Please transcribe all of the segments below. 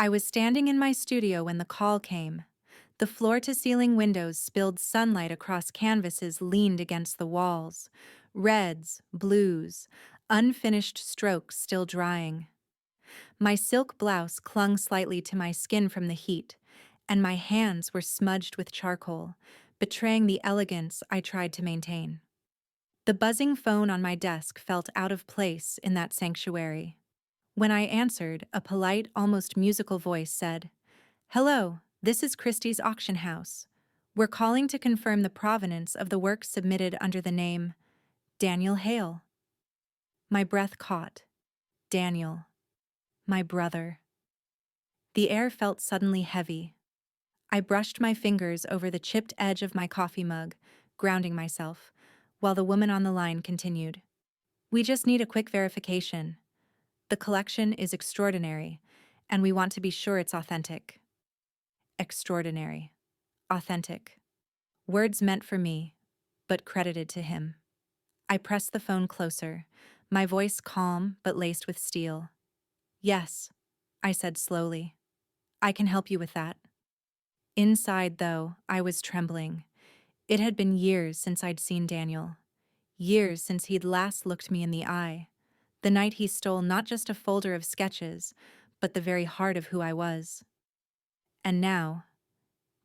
I was standing in my studio when the call came. The floor-to-ceiling windows spilled sunlight across canvases leaned against the walls. Reds, blues, unfinished strokes still drying. My silk blouse clung slightly to my skin from the heat, and my hands were smudged with charcoal, betraying the elegance I tried to maintain. The buzzing phone on my desk felt out of place in that sanctuary. When I answered, a polite, almost musical voice said, "Hello, this is Christie's auction house. We're calling to confirm the provenance of the work submitted under the name Daniel Hale." My breath caught. Daniel. My brother. The air felt suddenly heavy. I brushed my fingers over the chipped edge of my coffee mug, grounding myself, while the woman on the line continued. "We just need a quick verification. The collection is extraordinary, and we want to be sure it's authentic." Extraordinary. Authentic. Words meant for me, but credited to him. I pressed the phone closer, my voice calm but laced with steel. "Yes," I said slowly. "I can help you with that." Inside, though, I was trembling. It had been years since I'd seen Daniel. Years since he'd last looked me in the eye. The night he stole not just a folder of sketches, but the very heart of who I was. And now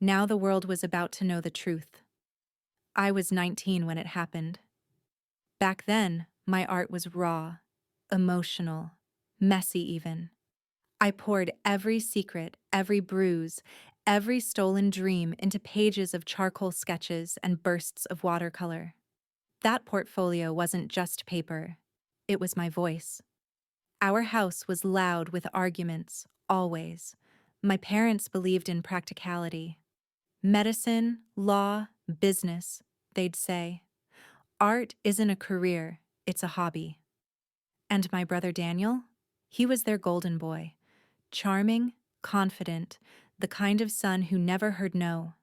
the world was about to know the truth. I was 19 when it happened. Back then, my art was raw, emotional, messy even. I poured every secret, every bruise, every stolen dream into pages of charcoal sketches and bursts of watercolor. That portfolio wasn't just paper. It was my voice. Our house was loud with arguments, always. My parents believed in practicality. Medicine, law, business, they'd say. Art isn't a career, it's a hobby. And my brother Daniel? He was their golden boy. Charming, confident, the kind of son who never heard no.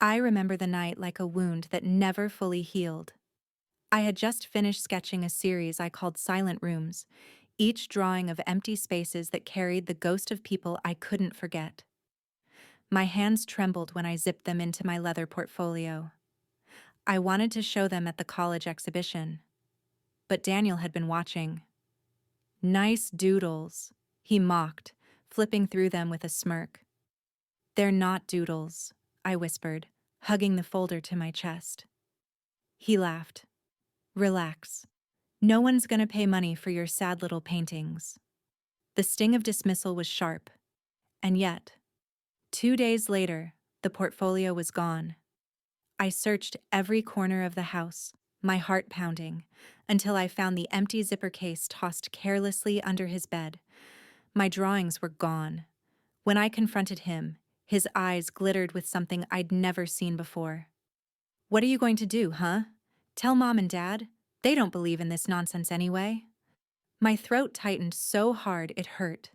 I remember the night like a wound that never fully healed. I had just finished sketching a series I called Silent Rooms, each drawing of empty spaces that carried the ghost of people I couldn't forget. My hands trembled when I zipped them into my leather portfolio. I wanted to show them at the college exhibition. But Daniel had been watching. "Nice doodles," he mocked, flipping through them with a smirk. "They're not doodles," I whispered, hugging the folder to my chest. He laughed. "Relax. No one's gonna pay money for your sad little paintings." The sting of dismissal was sharp. And yet, 2 days later, the portfolio was gone. I searched every corner of the house, my heart pounding, until I found the empty zipper case tossed carelessly under his bed. My drawings were gone. When I confronted him, his eyes glittered with something I'd never seen before. "What are you going to do, huh? Tell Mom and Dad? They don't believe in this nonsense anyway." My throat tightened so hard it hurt.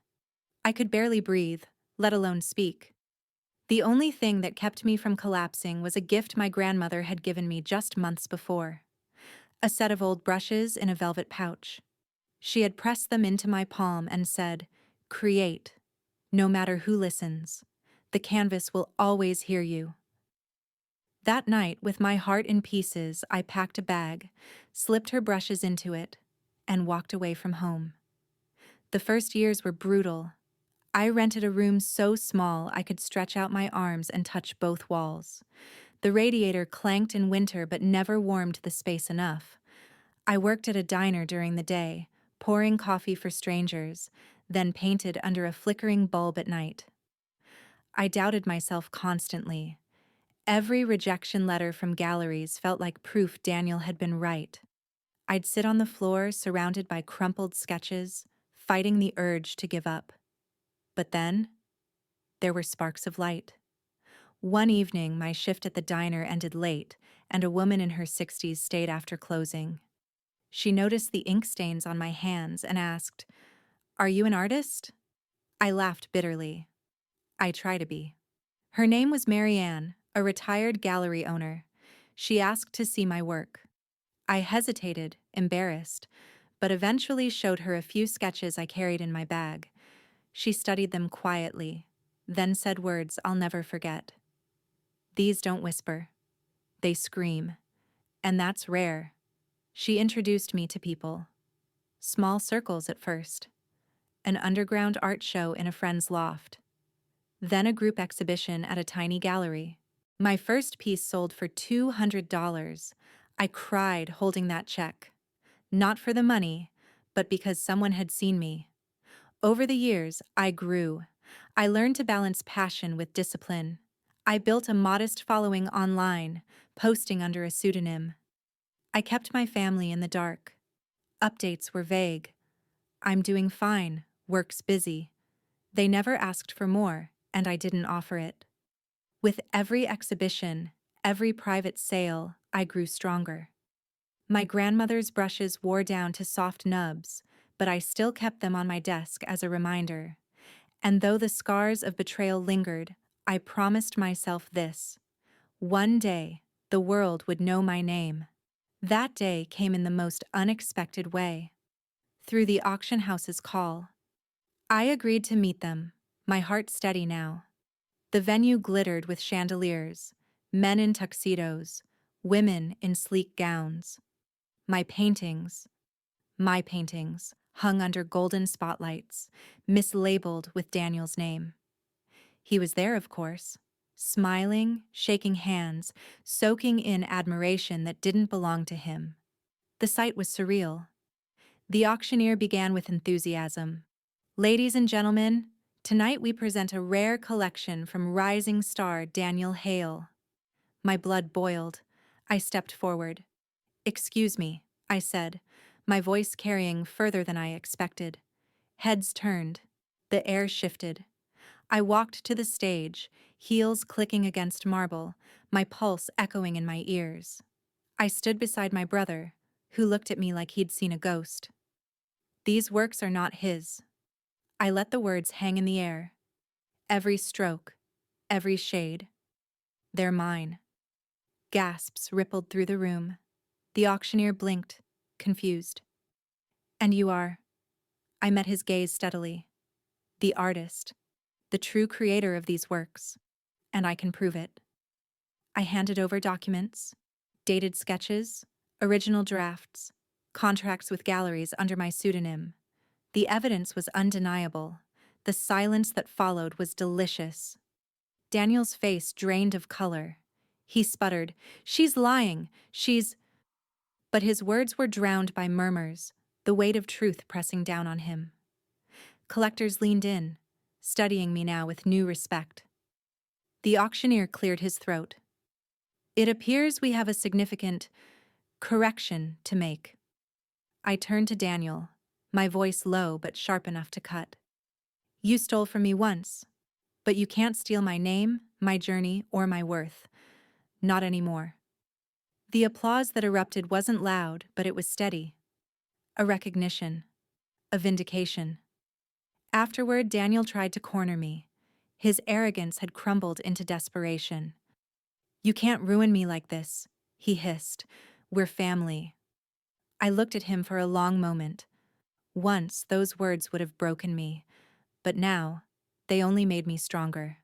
I could barely breathe, let alone speak. The only thing that kept me from collapsing was a gift my grandmother had given me just months before. A set of old brushes in a velvet pouch. She had pressed them into my palm and said, "Create. No matter who listens. The canvas will always hear you." That night, with my heart in pieces, I packed a bag, slipped her brushes into it, and walked away from home. The first years were brutal. I rented a room so small I could stretch out my arms and touch both walls. The radiator clanked in winter but never warmed the space enough. I worked at a diner during the day, pouring coffee for strangers, then painted under a flickering bulb at night. I doubted myself constantly. Every rejection letter from galleries felt like proof Daniel had been right. I'd sit on the floor surrounded by crumpled sketches, fighting the urge to give up. But then, there were sparks of light. One evening, my shift at the diner ended late, and a woman in her 60s stayed after closing. She noticed the ink stains on my hands and asked, "Are you an artist?" I laughed bitterly. I try to be. Her name was Marianne, a retired gallery owner. She asked to see my work. I hesitated, embarrassed, but eventually showed her a few sketches I carried in my bag. She studied them quietly, then said words I'll never forget. These don't whisper. They scream. And that's rare. She introduced me to people. Small circles at first. An underground art show in a friend's loft. Then a group exhibition at a tiny gallery. My first piece sold for $200. I cried holding that check. Not for the money, but because someone had seen me. Over the years, I grew. I learned to balance passion with discipline. I built a modest following online, posting under a pseudonym. I kept my family in the dark. Updates were vague. I'm doing fine, work's busy. They never asked for more, and I didn't offer it. With every exhibition, every private sale, I grew stronger. My grandmother's brushes wore down to soft nubs, but I still kept them on my desk as a reminder. And though the scars of betrayal lingered, I promised myself this. One day, the world would know my name. That day came in the most unexpected way. Through the auction house's call. I agreed to meet them, my heart steady now. The venue glittered with chandeliers, men in tuxedos, women in sleek gowns. My paintings, hung under golden spotlights, mislabeled with Daniel's name. He was there, of course, smiling, shaking hands, soaking in admiration that didn't belong to him. The sight was surreal. The auctioneer began with enthusiasm. Ladies and gentlemen, tonight we present a rare collection from rising star Daniel Hale. My blood boiled. I stepped forward. "Excuse me," I said, my voice carrying further than I expected. Heads turned. The air shifted. I walked to the stage, heels clicking against marble, my pulse echoing in my ears. I stood beside my brother, who looked at me like he'd seen a ghost. These works are not his. I let the words hang in the air. Every stroke, every shade. They're mine. Gasps rippled through the room. The auctioneer blinked, confused. "And you are?" I met his gaze steadily. "The artist, the true creator of these works, and I can prove it." I handed over documents, dated sketches, original drafts, contracts with galleries under my pseudonym. The evidence was undeniable. The silence that followed was delicious. Daniel's face drained of color. He sputtered, "She's lying, she's—" But his words were drowned by murmurs, the weight of truth pressing down on him. Collectors leaned in, studying me now with new respect. The auctioneer cleared his throat. "It appears we have a significant correction to make." I turned to Daniel, my voice low but sharp enough to cut. "You stole from me once, but you can't steal my name, my journey, or my worth. Not anymore." The applause that erupted wasn't loud, but it was steady. A recognition. A vindication. Afterward, Daniel tried to corner me. His arrogance had crumbled into desperation. "You can't ruin me like this," he hissed. "We're family." I looked at him for a long moment. Once, those words would have broken me, but now, they only made me stronger.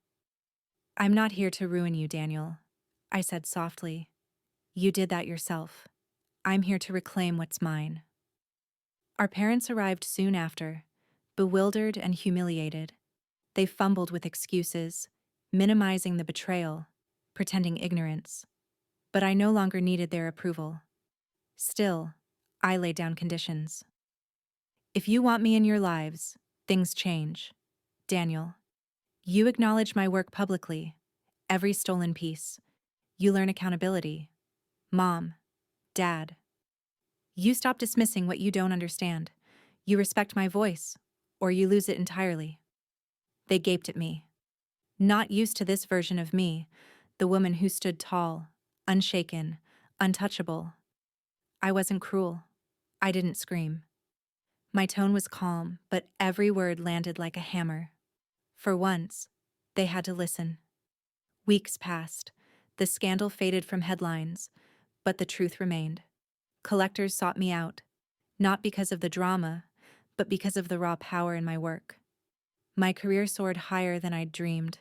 "I'm not here to ruin you, Daniel," I said softly. "You did that yourself. I'm here to reclaim what's mine." Our parents arrived soon after, bewildered and humiliated. They fumbled with excuses, minimizing the betrayal, pretending ignorance. But I no longer needed their approval. Still, I laid down conditions. "If you want me in your lives, things change. Daniel, you acknowledge my work publicly, every stolen piece. You learn accountability. Mom, Dad. You stop dismissing what you don't understand. You respect my voice, or you lose it entirely." They gaped at me. Not used to this version of me, the woman who stood tall, unshaken, untouchable. I wasn't cruel. I didn't scream. My tone was calm, but every word landed like a hammer. For once, they had to listen. Weeks passed. The scandal faded from headlines, but the truth remained. Collectors sought me out, not because of the drama, but because of the raw power in my work. My career soared higher than I'd dreamed.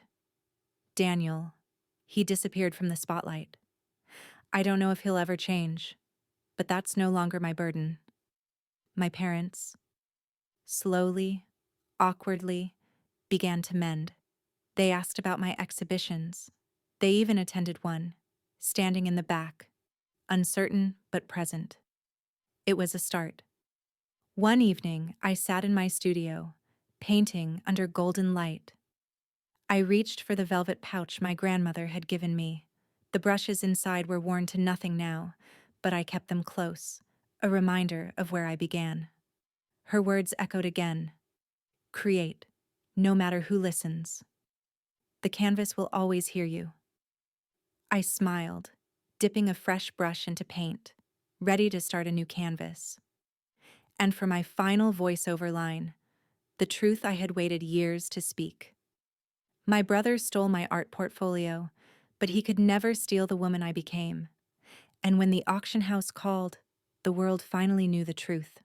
Daniel, he disappeared from the spotlight. I don't know if he'll ever change, but that's no longer my burden. My parents, slowly, awkwardly, began to mend. They asked about my exhibitions. They even attended one, standing in the back, uncertain but present. It was a start. One evening, I sat in my studio, painting under golden light. I reached for the velvet pouch my grandmother had given me. The brushes inside were worn to nothing now, but I kept them close, a reminder of where I began. Her words echoed again. Create, no matter who listens. The canvas will always hear you. I smiled, dipping a fresh brush into paint, ready to start a new canvas. And for my final voiceover line, the truth I had waited years to speak. My brother stole my art portfolio, but he could never steal the woman I became. And when the auction house called, the world finally knew the truth.